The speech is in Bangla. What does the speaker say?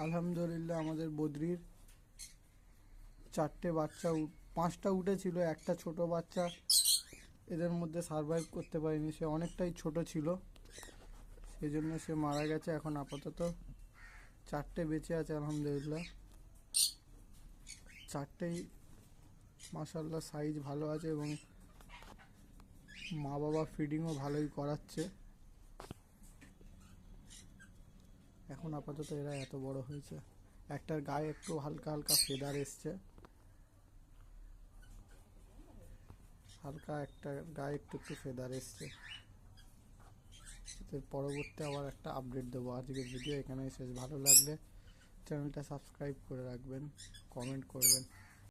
আলহামদুলিল্লাহ আমাদের বদ্রির 4টে বাচ্চা 5টা উঠেছিল, একটা ছোট বাচ্চা এদের মধ্যে সারভাইভ করতে পারেনি, সে অনেকটাই ছোট ছিল, সেই জন্য সে মারা গেছে। এখন আপাতত 4টে বেঁচে আছে আলহামদুলিল্লাহ। 4টেই মাশাআল্লাহ সাইজ ভালো আছে এবং মা বাবা ফিডিংও ভালোই করাচ্ছে। এখন আপাতত এরা এত বড় হয়েছে। একটার গায়ে একটু হালকা হালকা ফেদার এসছে, হালকা একটা গায়ে একটু একটু ফেদার এসছে। এর পরবর্তী আবার একটা আপডেট দেবো। আজকের ভিডিও এখানেই শেষ। ভালো লাগলে চ্যানেলটা সাবস্ক্রাইব করে রাখবেন, কমেন্ট করবেন।